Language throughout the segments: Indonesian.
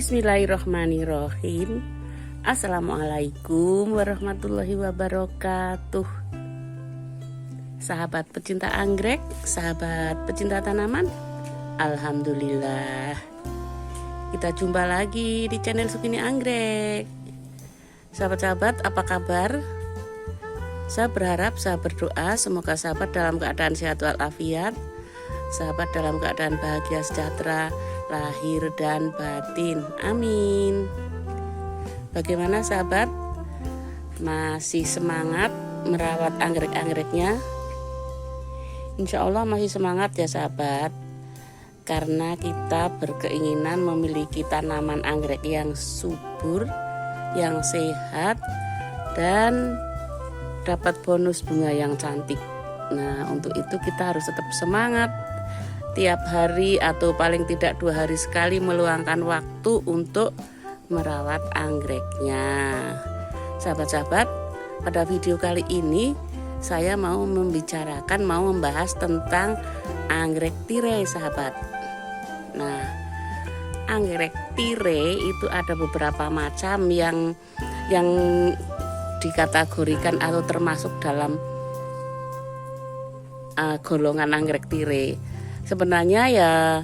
Bismillahirrahmanirrahim. Assalamualaikum warahmatullahi wabarakatuh. Sahabat pecinta anggrek, sahabat pecinta tanaman, alhamdulillah kita jumpa lagi di channel Sukini Anggrek. Sahabat-sahabat, apa kabar? Saya berharap, saya berdoa semoga sahabat dalam keadaan sehat walafiat, sahabat dalam keadaan bahagia sejahtera lahir dan batin, amin. Bagaimana sahabat? Masih semangat merawat anggrek-anggreknya? Insya Allah masih semangat ya sahabat, karena kita berkeinginan memiliki tanaman anggrek yang subur, yang sehat, dan dapat bonus bunga yang cantik. Nah, untuk itu kita harus tetap semangat tiap hari atau paling tidak 2 hari sekali meluangkan waktu untuk merawat anggreknya. Sahabat-sahabat, pada video kali ini saya mau membahas tentang anggrek tirai sahabat. Nah, anggrek tirai itu ada beberapa macam yang dikategorikan atau termasuk dalam golongan anggrek tirai. Sebenarnya ya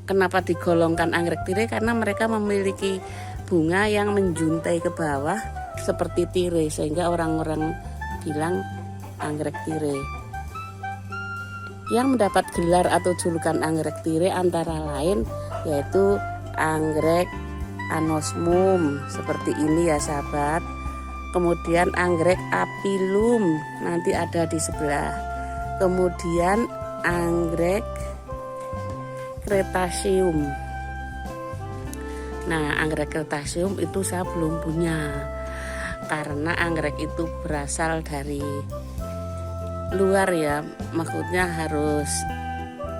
kenapa digolongkan anggrek tirai, karena mereka memiliki bunga yang menjuntai ke bawah seperti tirai, sehingga orang-orang bilang anggrek tirai. Yang mendapat gelar atau julukan anggrek tirai antara lain yaitu anggrek anosmum seperti ini ya sahabat. Kemudian anggrek apilum nanti ada di sebelah. Kemudian anggrek Cretaceum. Nah, anggrek Cretaceum itu saya belum punya, karena anggrek itu berasal dari luar ya, maksudnya harus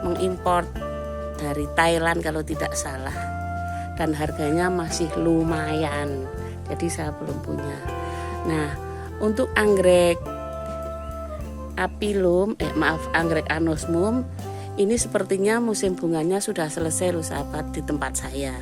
mengimpor dari Thailand kalau tidak salah, dan harganya masih lumayan, jadi saya belum punya. Nah, untuk anggrek apilum, anggrek anosmum ini sepertinya musim bunganya sudah selesai loh sahabat di tempat saya,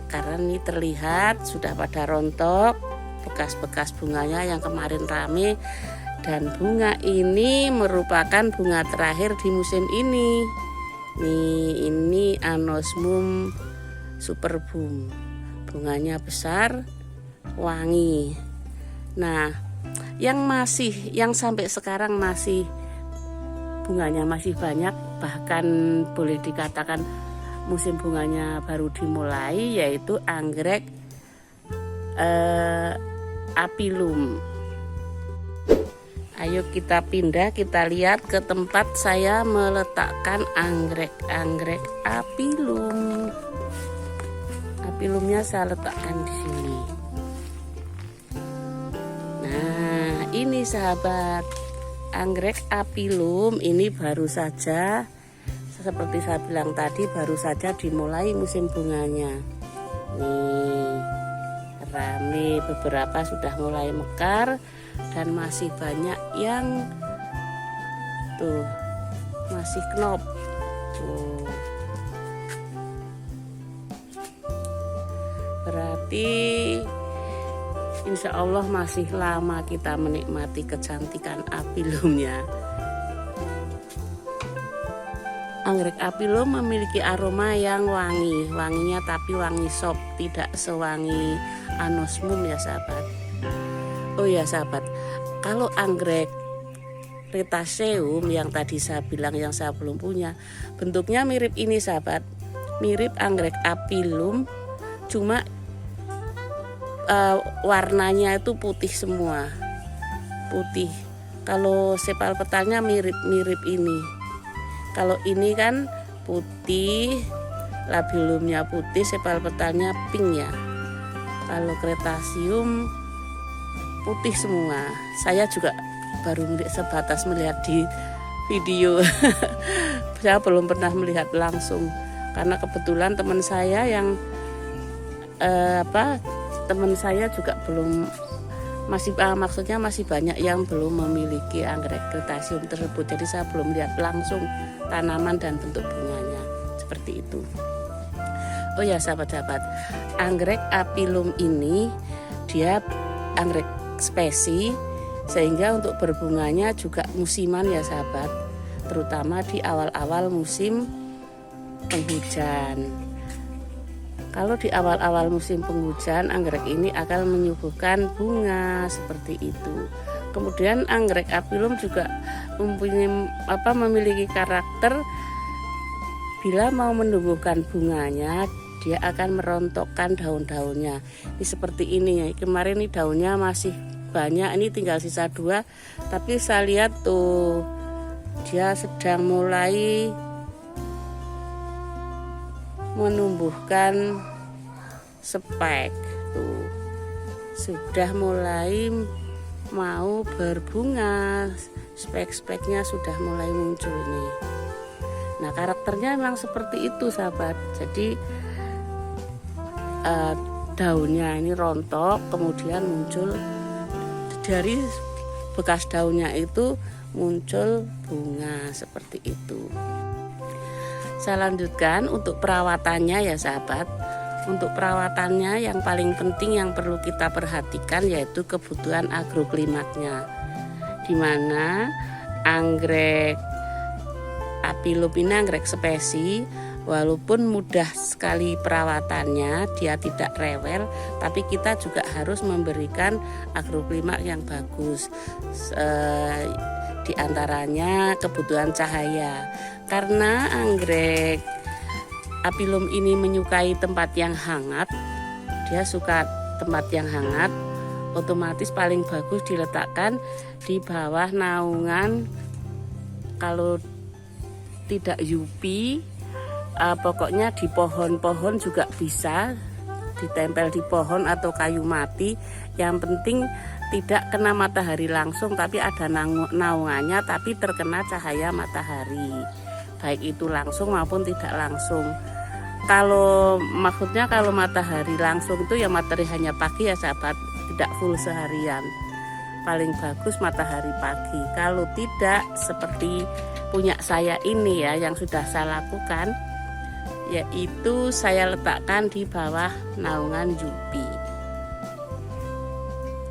karena ini terlihat sudah pada rontok bekas-bekas bunganya yang kemarin rame, dan bunga ini merupakan bunga terakhir di musim ini. Nih, ini anosmum superbum, bunganya besar, wangi. Nah, yang sampai sekarang masih bunganya masih banyak, bahkan boleh dikatakan musim bunganya baru dimulai, yaitu anggrek apilum. Ayo kita pindah, kita lihat ke tempat saya meletakkan anggrek apilum. Apilumnya saya letakkan di sini. Nah, ini sahabat, anggrek apilum ini baru saja, seperti saya bilang tadi, baru saja dimulai musim bunganya. Nih, rame, beberapa sudah mulai mekar, dan masih banyak yang tuh masih knop tuh. Berarti insya Allah masih lama kita menikmati kecantikan apilumnya. Anggrek apilum memiliki aroma yang wangi, wanginya tapi wangi sop, tidak sewangi anosmum ya sahabat. Oh ya sahabat, kalau anggrek Cretaceum yang tadi saya bilang yang saya belum punya, bentuknya mirip ini sahabat, mirip anggrek apilum, cuma warnanya itu putih semua, putih. Kalau sepal petalnya mirip ini. Kalau ini kan putih, labellumnya putih, sepal petalnya pink ya. Kalau Cretaceum putih semua. Saya juga baru sebatas melihat di video. Saya belum pernah melihat langsung, karena kebetulan teman saya yang teman saya juga belum, maksudnya masih banyak yang belum memiliki anggrek Cretaceum tersebut, jadi saya belum lihat langsung tanaman dan bentuk bunganya seperti itu. Oh ya sahabat-sahabat, anggrek apilum ini dia anggrek spesi, sehingga untuk berbunganya juga musiman ya sahabat, terutama di awal-awal musim penghujan. Kalau di awal-awal musim penghujan, anggrek ini akan menyuguhkan bunga seperti itu. Kemudian anggrek apilum juga memiliki karakter, bila mau menumbuhkan bunganya, dia akan merontokkan daun-daunnya. Ini seperti ini. Kemarin ini daunnya masih banyak, ini tinggal sisa 2. Tapi saya lihat tuh, dia sedang mulai menumbuhkan spek. Tuh, sudah mulai mau berbunga. Spek-speknya sudah mulai muncul nih. Nah, karakternya memang seperti itu sahabat. Jadi daunnya ini rontok, kemudian muncul dari bekas daunnya itu muncul bunga seperti itu. Saya lanjutkan untuk perawatannya ya sahabat. Untuk perawatannya yang paling penting yang perlu kita perhatikan yaitu kebutuhan agroklimatnya, dimana anggrek apilum ini anggrek spesi, walaupun mudah sekali perawatannya, dia tidak rewel, tapi kita juga harus memberikan agroklimat yang bagus. Di antaranya kebutuhan cahaya, karena anggrek apilum ini menyukai tempat yang hangat, dia suka tempat yang hangat, otomatis paling bagus diletakkan di bawah naungan. Kalau tidak yupi, pokoknya di pohon-pohon juga bisa, ditempel di pohon atau kayu mati. Yang penting tidak kena matahari langsung, tapi ada naungannya, tapi terkena cahaya matahari, baik itu langsung maupun tidak langsung. Kalau maksudnya kalau matahari langsung itu ya matahari hanya pagi ya sahabat, tidak full seharian. Paling bagus matahari pagi. Kalau tidak, seperti punya saya ini ya, yang sudah saya lakukan, yaitu saya letakkan di bawah naungan yupi.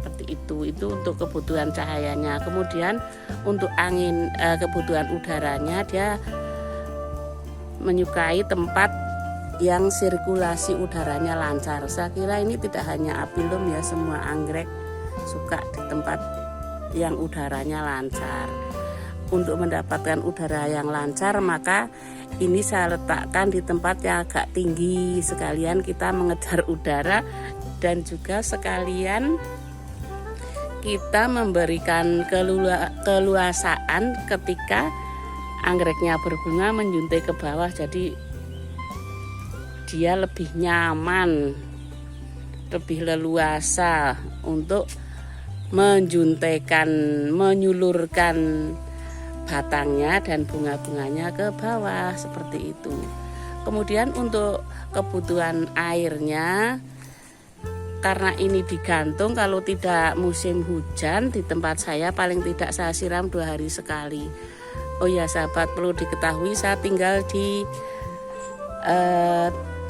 Seperti itu untuk kebutuhan cahayanya. Kemudian untuk angin, kebutuhan udaranya, dia menyukai tempat yang sirkulasi udaranya lancar. Saya kira ini tidak hanya apilum ya, semua anggrek suka di tempat yang udaranya lancar. Untuk mendapatkan udara yang lancar, maka ini saya letakkan di tempat yang agak tinggi, sekalian kita mengejar udara dan juga sekalian kita memberikan keluasaan ketika anggreknya berbunga menjuntai ke bawah, jadi dia lebih nyaman, lebih leluasa untuk menjuntaikan, menyulurkan batangnya dan bunga-bunganya ke bawah seperti itu. Kemudian untuk kebutuhan airnya, karena ini digantung, kalau tidak musim hujan di tempat saya paling tidak saya siram 2 hari sekali. Oh ya sahabat, perlu diketahui saya tinggal di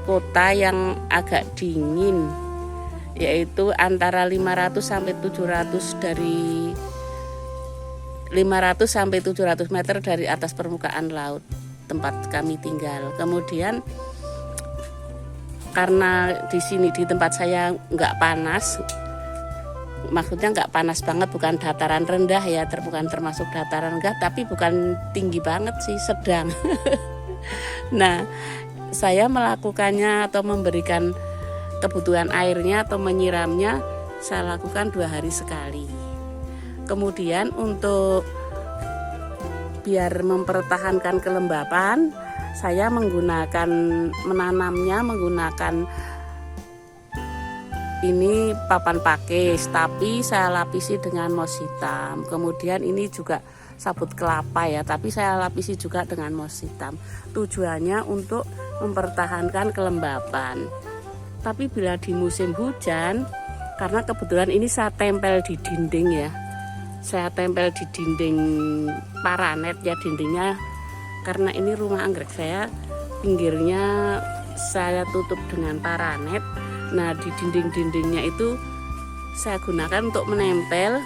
kota yang agak dingin, yaitu antara 500 sampai 700 meter dari atas permukaan laut tempat kami tinggal. Kemudian karena di sini di tempat saya nggak panas, maksudnya nggak panas banget, bukan dataran rendah ya, bukan termasuk dataran rendah, tapi bukan tinggi banget sih, sedang. Nah, saya melakukannya atau memberikan kebutuhan airnya atau menyiramnya, saya lakukan 2 hari sekali. Kemudian untuk biar mempertahankan kelembapan, saya menanamnya menggunakan ini papan pakis, tapi saya lapisi dengan moss hitam. Kemudian ini juga sabut kelapa ya, tapi saya lapisi juga dengan moss hitam. Tujuannya untuk mempertahankan kelembapan. Tapi bila di musim hujan, karena kebetulan ini saya tempel di dinding ya, saya tempel di dinding paranet ya, dindingnya, karena ini rumah anggrek saya pinggirnya saya tutup dengan paranet. Nah, di dinding-dindingnya itu saya gunakan untuk menempel,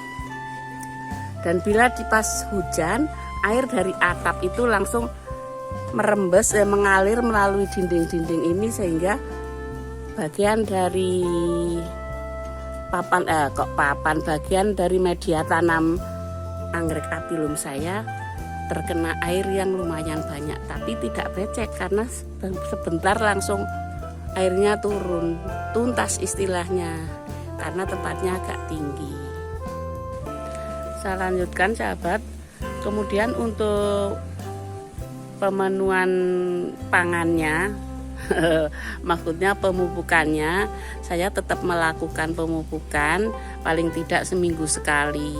dan bila di pas hujan, air dari atap itu langsung merembes, mengalir melalui dinding-dinding ini, sehingga bagian dari bagian dari media tanam anggrek apilum saya terkena air yang lumayan banyak, tapi tidak becek karena sebentar langsung airnya turun, tuntas istilahnya, karena tempatnya agak tinggi. Saya lanjutkan sahabat. Kemudian untuk pemenuhan pangannya, maksudnya pemupukannya, saya tetap melakukan pemupukan paling tidak seminggu sekali.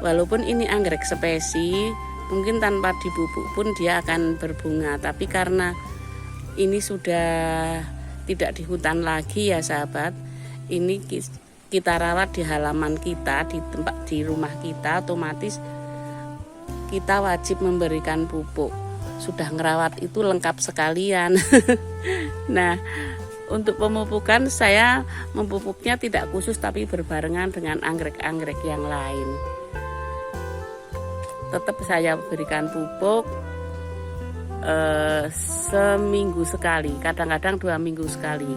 Walaupun ini anggrek spesi, mungkin tanpa dipupuk pun dia akan berbunga, tapi karena ini sudah tidak di hutan lagi ya sahabat, ini kita rawat di halaman kita, di rumah kita, otomatis kita wajib memberikan pupuk. Sudah ngerawat itu lengkap sekalian. Nah, untuk pemupukan saya memupuknya tidak khusus tapi berbarengan dengan anggrek-anggrek yang lain. Tetap saya berikan pupuk seminggu sekali, kadang-kadang 2 minggu sekali.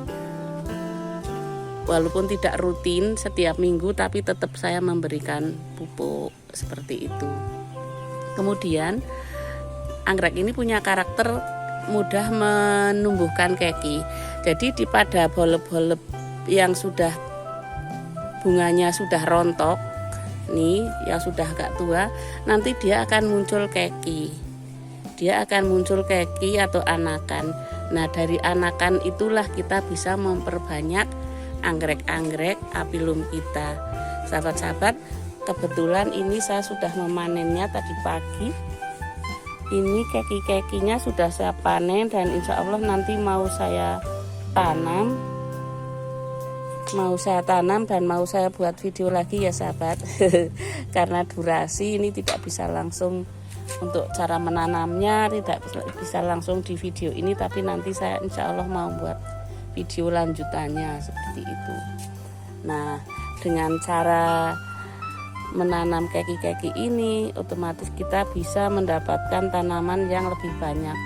Walaupun tidak rutin setiap minggu, tapi tetap saya memberikan pupuk seperti itu. Kemudian anggrek ini punya karakter mudah menumbuhkan keki. Jadi pada bolep-bolep yang sudah bunganya sudah rontok nih, yang sudah agak tua, nanti dia akan muncul keki. Dia akan muncul keki atau anakan. Nah, dari anakan itulah kita bisa memperbanyak anggrek-anggrek apilum kita. Sahabat-sahabat, kebetulan ini saya sudah memanennya tadi pagi. Ini keki-kekinya sudah saya panen dan insya Allah nanti mau saya tanam. Dan mau saya buat video lagi ya sahabat. Karena durasi ini tidak bisa langsung, untuk cara menanamnya tidak bisa langsung di video ini, tapi nanti saya insya Allah mau buat video lanjutannya seperti itu. Nah, dengan cara menanam keki-keki ini otomatis kita bisa mendapatkan tanaman yang lebih banyak,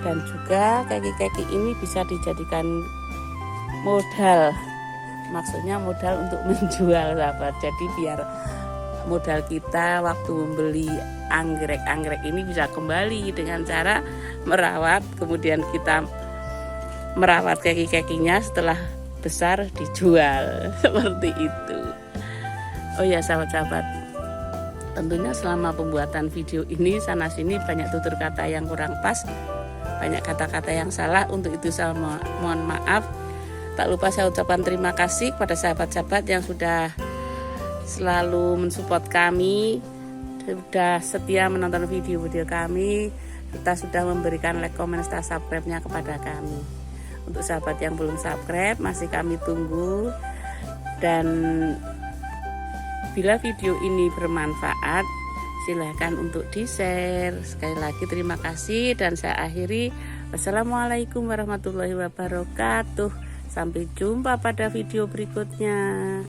dan juga keki-keki ini bisa dijadikan modal, maksudnya modal untuk menjual sahabat. Jadi biar modal kita waktu membeli anggrek-anggrek ini bisa kembali dengan cara merawat, kemudian kita merawat keki-kekinya, setelah besar dijual seperti itu. Oh ya sahabat-sahabat, tentunya selama pembuatan video ini sana sini banyak tutur kata yang kurang pas, banyak kata-kata yang salah. Untuk itu saya mohon maaf. Tak lupa saya ucapkan terima kasih kepada sahabat-sahabat yang sudah selalu mensupport kami, sudah setia menonton video-video kami, kita sudah memberikan like, comment, dan subscribe-nya kepada kami. Untuk sahabat yang belum subscribe, masih kami tunggu. Dan bila video ini bermanfaat, silahkan untuk di-share. Sekali lagi terima kasih, dan saya akhiri. Wassalamualaikum warahmatullahi wabarakatuh. Sampai jumpa pada video berikutnya.